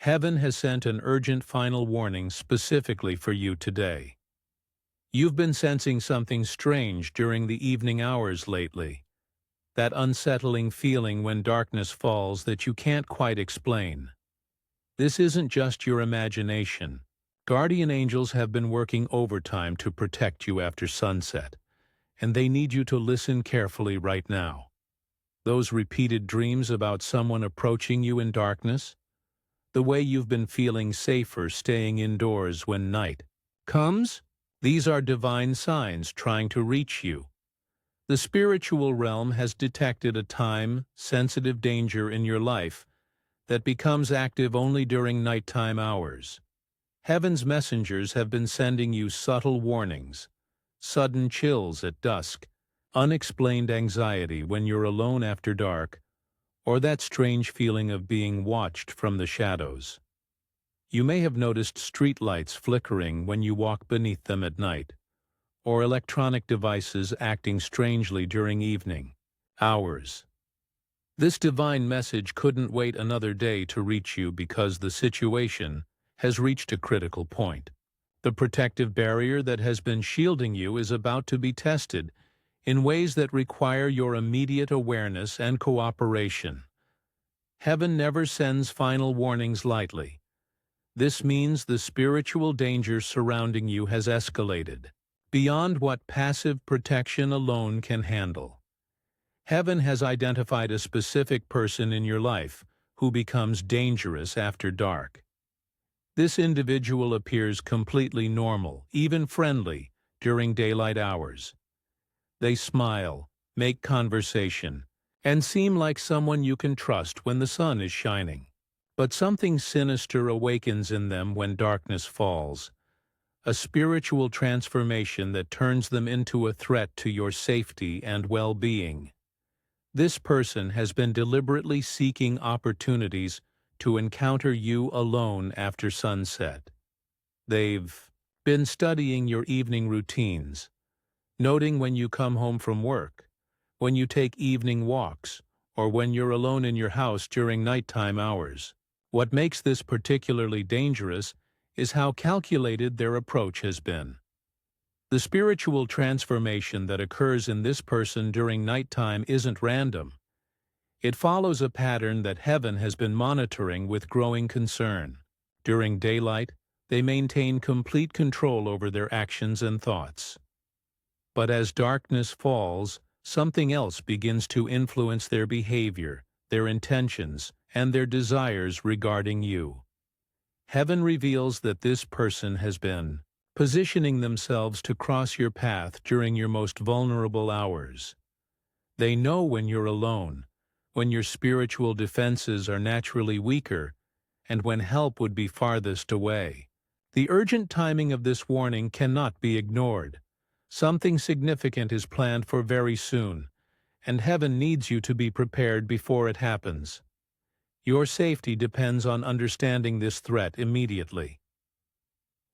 Heaven has sent an urgent final warning specifically for you today. You've been sensing something strange during the evening hours lately. That unsettling feeling when darkness falls that you can't quite explain. This isn't just your imagination. Guardian angels have been working overtime to protect you after sunset, and they need you to listen carefully right now. Those repeated dreams about someone approaching you in darkness, the way you've been feeling safer staying indoors when night comes, these are divine signs trying to reach you. The spiritual realm has detected a time-sensitive danger in your life that becomes active only during nighttime hours. Heaven's messengers have been sending you subtle warnings, sudden chills at dusk, unexplained anxiety when you're alone after dark, or that strange feeling of being watched from the shadows. You may have noticed streetlights flickering when you walk beneath them at night, or electronic devices acting strangely during evening hours. This divine message couldn't wait another day to reach you because the situation has reached a critical point. The protective barrier that has been shielding you is about to be tested in ways that require your immediate awareness and cooperation. Heaven never sends final warnings lightly. This means the spiritual danger surrounding you has escalated beyond what passive protection alone can handle. Heaven has identified a specific person in your life who becomes dangerous after dark. This individual appears completely normal, even friendly, during daylight hours. They smile, make conversation, and seem like someone you can trust when the sun is shining. But something sinister awakens in them when darkness falls, a spiritual transformation that turns them into a threat to your safety and well-being. This person has been deliberately seeking opportunities to encounter you alone after sunset. They've been studying your evening routines, noting when you come home from work, when you take evening walks, or when you're alone in your house during nighttime hours. What makes this particularly dangerous is how calculated their approach has been. The spiritual transformation that occurs in this person during nighttime isn't random. It follows a pattern that Heaven has been monitoring with growing concern. During daylight, they maintain complete control over their actions and thoughts. But as darkness falls, something else begins to influence their behavior, their intentions, and their desires regarding you. Heaven reveals that this person has been positioning themselves to cross your path during your most vulnerable hours. They know when you're alone, when your spiritual defenses are naturally weaker, and when help would be farthest away. The urgent timing of this warning cannot be ignored. Something significant is planned for very soon, and Heaven needs you to be prepared before it happens. Your safety depends on understanding this threat immediately.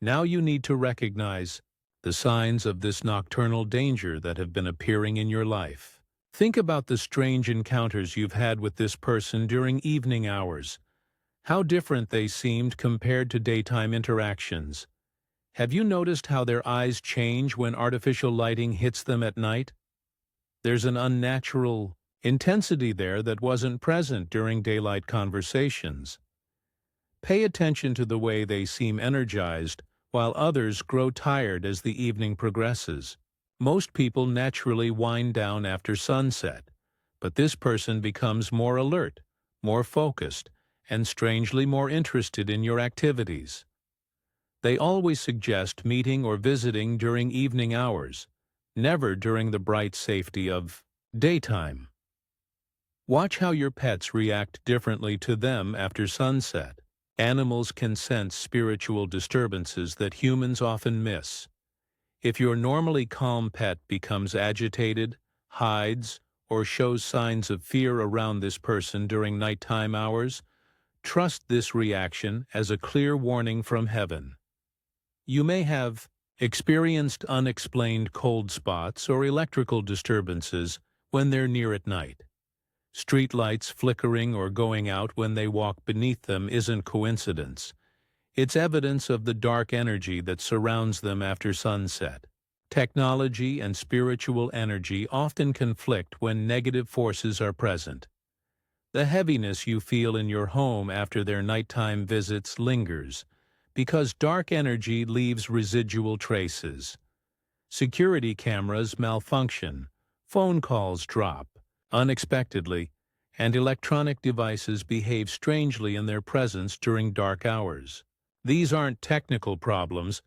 Now you need to recognize the signs of this nocturnal danger that have been appearing in your life. Think about the strange encounters you've had with this person during evening hours. How different they seemed compared to daytime interactions. Have you noticed how their eyes change when artificial lighting hits them at night? There's an unnatural intensity there that wasn't present during daylight conversations. Pay attention to the way they seem energized, while others grow tired as the evening progresses. Most people naturally wind down after sunset, but this person becomes more alert, more focused, and strangely more interested in your activities. They always suggest meeting or visiting during evening hours, never during the bright safety of daytime. Watch how your pets react differently to them after sunset. Animals can sense spiritual disturbances that humans often miss. If your normally calm pet becomes agitated, hides, or shows signs of fear around this person during nighttime hours, trust this reaction as a clear warning from Heaven. You may have experienced unexplained cold spots or electrical disturbances when they're near at night. Streetlights flickering or going out when they walk beneath them isn't coincidence. It's evidence of the dark energy that surrounds them after sunset. Technology and spiritual energy often conflict when negative forces are present. The heaviness you feel in your home after their nighttime visits lingers, because dark energy leaves residual traces. Security cameras malfunction, phone calls drop unexpectedly, and electronic devices behave strangely in their presence during dark hours. These aren't technical problems,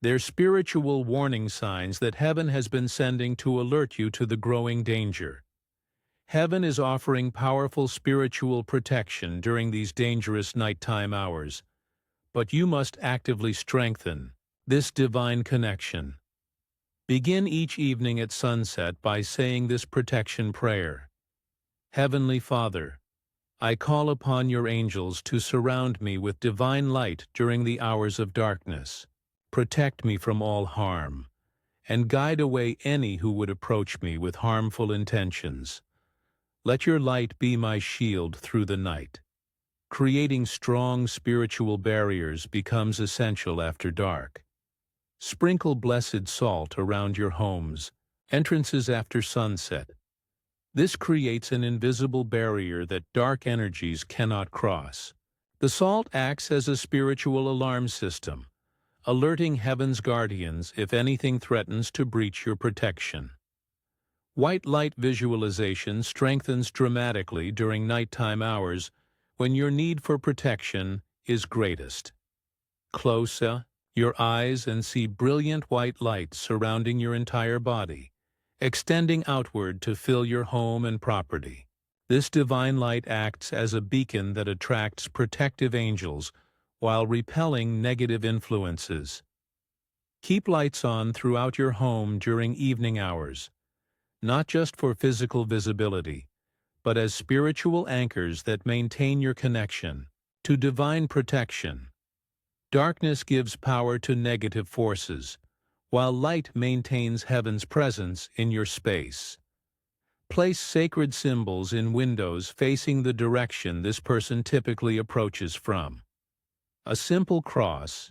they're spiritual warning signs that heaven has been sending to alert you to the growing danger. Heaven is offering powerful spiritual protection during these dangerous nighttime hours, but you must actively strengthen this divine connection. Begin each evening at sunset by saying this protection prayer. Heavenly Father, I call upon your angels to surround me with divine light during the hours of darkness. Protect me from all harm, and guide away any who would approach me with harmful intentions. Let your light be my shield through the night. Creating strong spiritual barriers becomes essential after dark. Sprinkle blessed salt around your homes, entrances after sunset. This creates an invisible barrier that dark energies cannot cross. The salt acts as a spiritual alarm system, alerting heaven's guardians if anything threatens to breach your protection. White light visualization strengthens dramatically during nighttime hours when your need for protection is greatest. Close your eyes and see brilliant white light surrounding your entire body, extending outward to fill your home and property. This divine light acts as a beacon that attracts protective angels while repelling negative influences. Keep lights on throughout your home during evening hours, not just for physical visibility, but as spiritual anchors that maintain your connection to divine protection. Darkness gives power to negative forces, while light maintains heaven's presence in your space. Place sacred symbols in windows facing the direction this person typically approaches from. A simple cross,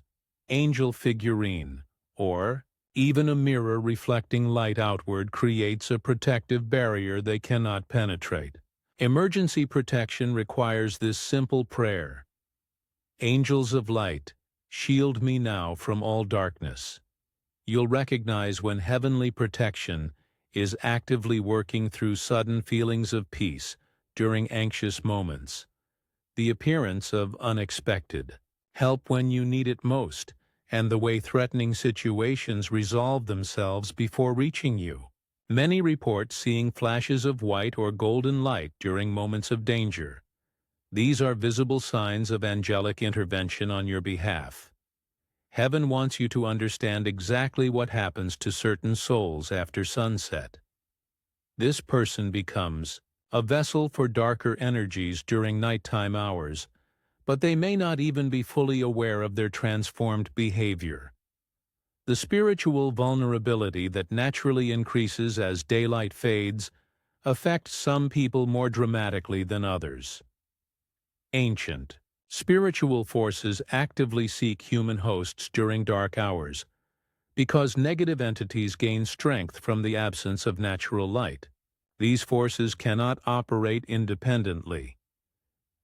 angel figurine, or even a mirror reflecting light outward creates a protective barrier they cannot penetrate. Emergency protection requires this simple prayer. Angels of light, shield me now from all darkness. You'll recognize when heavenly protection is actively working through sudden feelings of peace during anxious moments. The appearance of unexpected help when you need it most, and the way threatening situations resolve themselves before reaching you. Many report seeing flashes of white or golden light during moments of danger. These are visible signs of angelic intervention on your behalf. Heaven wants you to understand exactly what happens to certain souls after sunset. This person becomes a vessel for darker energies during nighttime hours, but they may not even be fully aware of their transformed behavior. The spiritual vulnerability that naturally increases as daylight fades affects some people more dramatically than others. Ancient spiritual forces actively seek human hosts during dark hours, because negative entities gain strength from the absence of natural light. These forces cannot operate independently.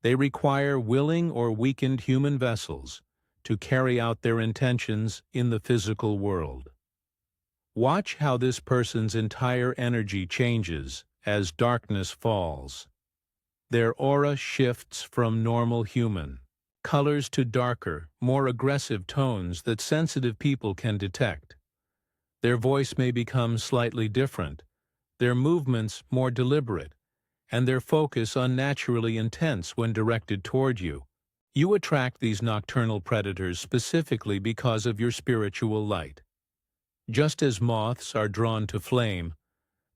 They require willing or weakened human vessels to carry out their intentions in the physical world. Watch how this person's entire energy changes as darkness falls. Their aura shifts from normal human colors to darker, more aggressive tones that sensitive people can detect. Their voice may become slightly different, their movements more deliberate, and their focus unnaturally intense when directed toward you. You attract these nocturnal predators specifically because of your spiritual light. Just as moths are drawn to flame,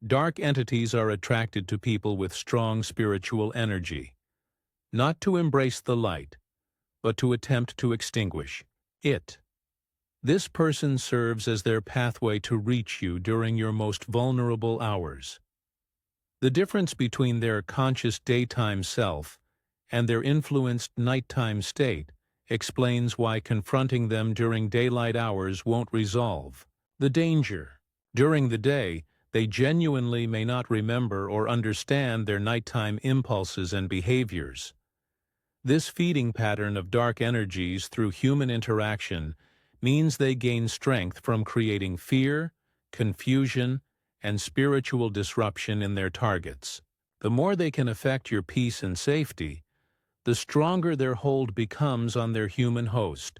dark entities are attracted to people with strong spiritual energy, not to embrace the light, but to attempt to extinguish it. This person serves as their pathway to reach you during your most vulnerable hours. The difference between their conscious daytime self and their influenced nighttime state explains why confronting them during daylight hours won't resolve the danger. During the day, they genuinely may not remember or understand their nighttime impulses and behaviors. This feeding pattern of dark energies through human interaction means they gain strength from creating fear, confusion, and spiritual disruption in their targets. The more they can affect your peace and safety, the stronger their hold becomes on their human host,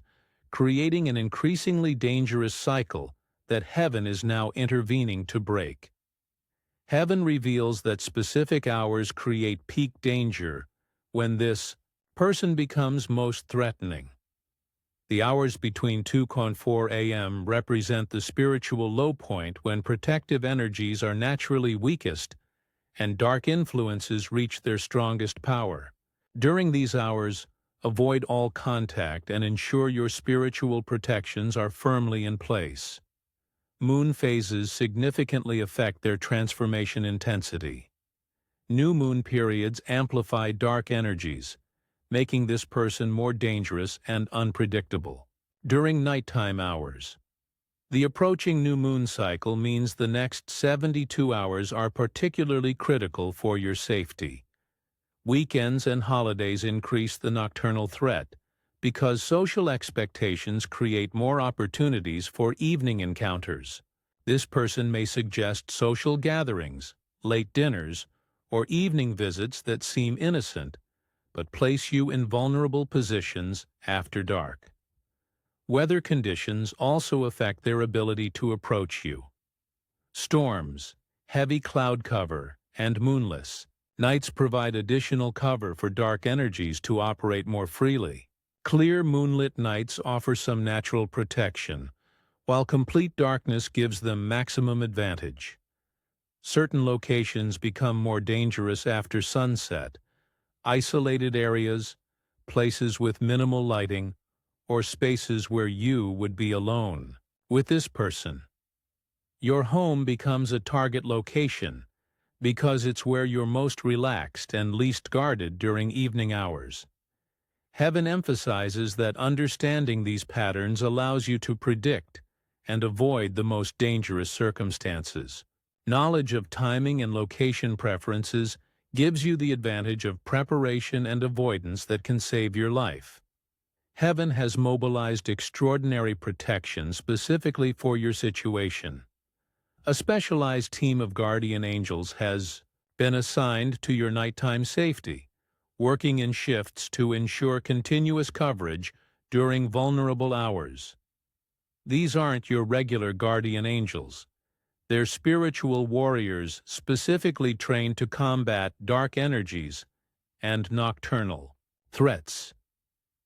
creating an increasingly dangerous cycle that heaven is now intervening to break. Heaven reveals that specific hours create peak danger when this person becomes most threatening. The hours between 2 and 4 a.m. represent the spiritual low point when protective energies are naturally weakest and dark influences reach their strongest power. During these hours, avoid all contact and ensure your spiritual protections are firmly in place. Moon phases significantly affect their transformation intensity. New moon periods amplify dark energies, making this person more dangerous and unpredictable. During nighttime hours, the approaching new moon cycle means the next 72 hours are particularly critical for your safety. Weekends and holidays increase the nocturnal threat because social expectations create more opportunities for evening encounters. This person may suggest social gatherings, late dinners, or evening visits that seem innocent, but place you in vulnerable positions after dark. Weather conditions also affect their ability to approach you. Storms, heavy cloud cover, and moonless nights provide additional cover for dark energies to operate more freely. Clear moonlit nights offer some natural protection, while complete darkness gives them maximum advantage. Certain locations become more dangerous after sunset. Isolated areas, places with minimal lighting, or spaces where you would be alone with this person. Your home becomes a target location because it's where you're most relaxed and least guarded during evening hours. Heaven emphasizes that understanding these patterns allows you to predict and avoid the most dangerous circumstances. Knowledge of timing and location preferences gives you the advantage of preparation and avoidance that can save your life. Heaven has mobilized extraordinary protection specifically for your situation. A specialized team of guardian angels has been assigned to your nighttime safety, working in shifts to ensure continuous coverage during vulnerable hours. These aren't your regular guardian angels. They're spiritual warriors specifically trained to combat dark energies and nocturnal threats.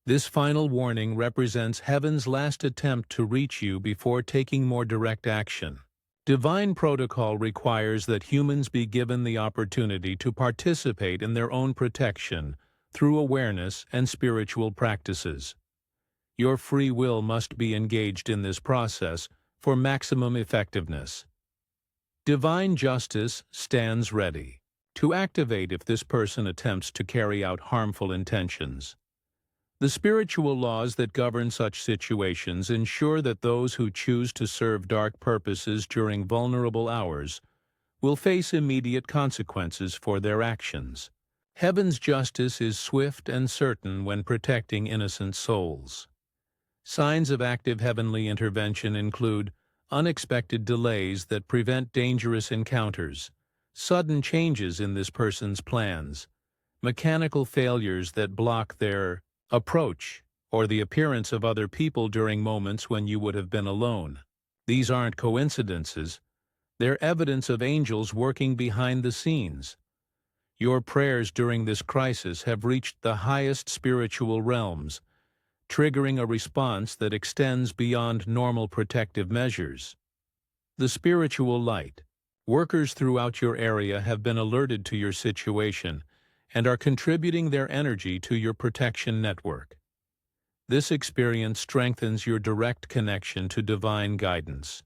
This final warning represents heaven's last attempt to reach you before taking more direct action. Divine protocol requires that humans be given the opportunity to participate in their own protection through awareness and spiritual practices. Your free will must be engaged in this process for maximum effectiveness. Divine justice stands ready to activate if this person attempts to carry out harmful intentions. The spiritual laws that govern such situations ensure that those who choose to serve dark purposes during vulnerable hours will face immediate consequences for their actions. Heaven's justice is swift and certain when protecting innocent souls. Signs of active heavenly intervention include unexpected delays that prevent dangerous encounters, sudden changes in this person's plans, mechanical failures that block their approach, or the appearance of other people during moments when you would have been alone. These aren't coincidences. They're evidence of angels working behind the scenes. Your prayers during this crisis have reached the highest spiritual realms, triggering a response that extends beyond normal protective measures. The spiritual light. Workers throughout your area have been alerted to your situation and are contributing their energy to your protection network. This experience strengthens your direct connection to divine guidance,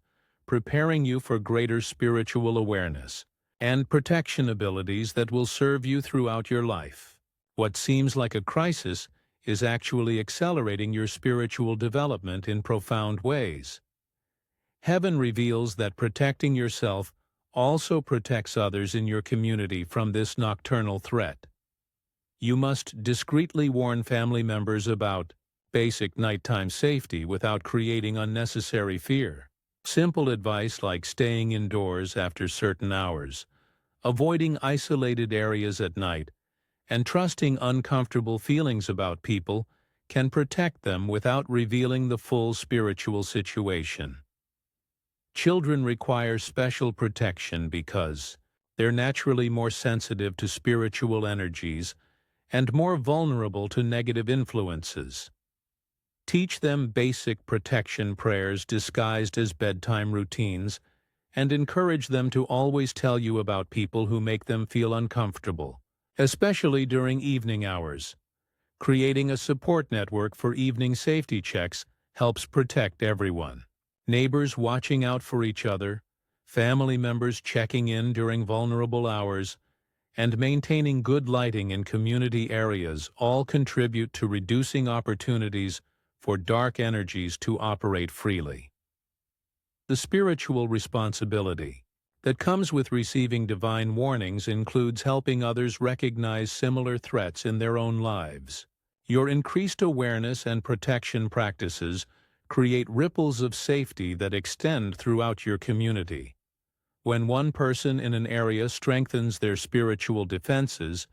preparing you for greater spiritual awareness. and protection abilities that will serve you throughout your life. What seems like a crisis is actually accelerating your spiritual development in profound ways. Heaven reveals that protecting yourself also protects others in your community from this nocturnal threat. You must discreetly warn family members about basic nighttime safety without creating unnecessary fear. Simple advice like staying indoors after certain hours, avoiding isolated areas at night, and trusting uncomfortable feelings about people can protect them without revealing the full spiritual situation. Children require special protection because they're naturally more sensitive to spiritual energies and more vulnerable to negative influences. Teach them basic protection prayers disguised as bedtime routines, and encourage them to always tell you about people who make them feel uncomfortable, especially during evening hours. Creating a support network for evening safety checks helps protect everyone. Neighbors watching out for each other, family members checking in during vulnerable hours, and maintaining good lighting in community areas all contribute to reducing opportunities for dark energies to operate freely. The spiritual responsibility that comes with receiving divine warnings includes helping others recognize similar threats in their own lives. Your increased awareness and protection practices create ripples of safety that extend throughout your community. When one person in an area strengthens their spiritual defenses,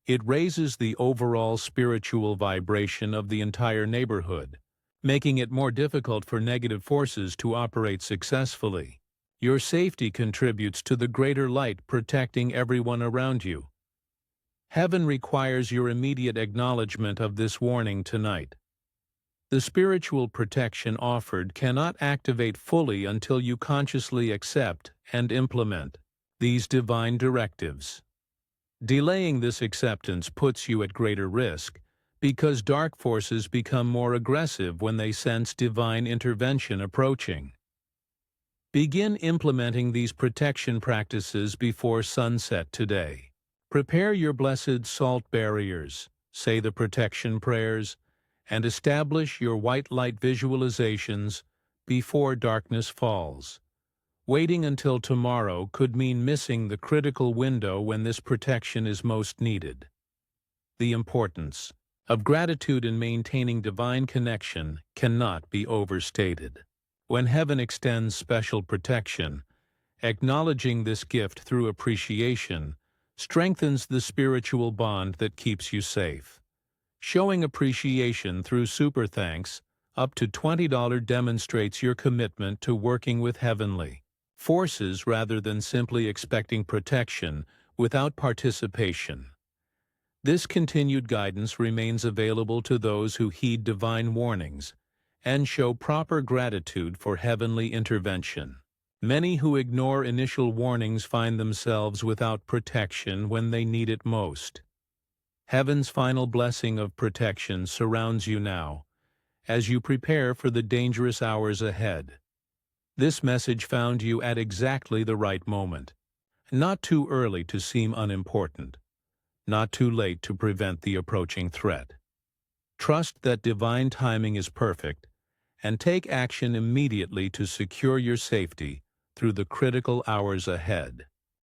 it raises the overall spiritual vibration of the entire neighborhood, making it more difficult for negative forces to operate successfully. Your safety contributes to the greater light protecting everyone around you. Heaven requires your immediate acknowledgement of this warning tonight. The spiritual protection offered cannot activate fully until you consciously accept and implement these divine directives. Delaying this acceptance puts you at greater risk because dark forces become more aggressive when they sense divine intervention approaching. Begin implementing these protection practices before sunset today. Prepare your blessed salt barriers, say the protection prayers, and establish your white light visualizations before darkness falls. Waiting until tomorrow could mean missing the critical window when this protection is most needed. The importance of gratitude in maintaining divine connection cannot be overstated. When heaven extends special protection, acknowledging this gift through appreciation strengthens the spiritual bond that keeps you safe. Showing appreciation through super thanks up to $20 demonstrates your commitment to working with heavenly forces rather than simply expecting protection without participation. This continued guidance remains available to those who heed divine warnings and show proper gratitude for heavenly intervention. Many who ignore initial warnings find themselves without protection when they need it most. Heaven's final blessing of protection surrounds you now, as you prepare for the dangerous hours ahead. This message found you at exactly the right moment, not too early to seem unimportant, not too late to prevent the approaching threat. Trust that divine timing is perfect, and take action immediately to secure your safety through the critical hours ahead.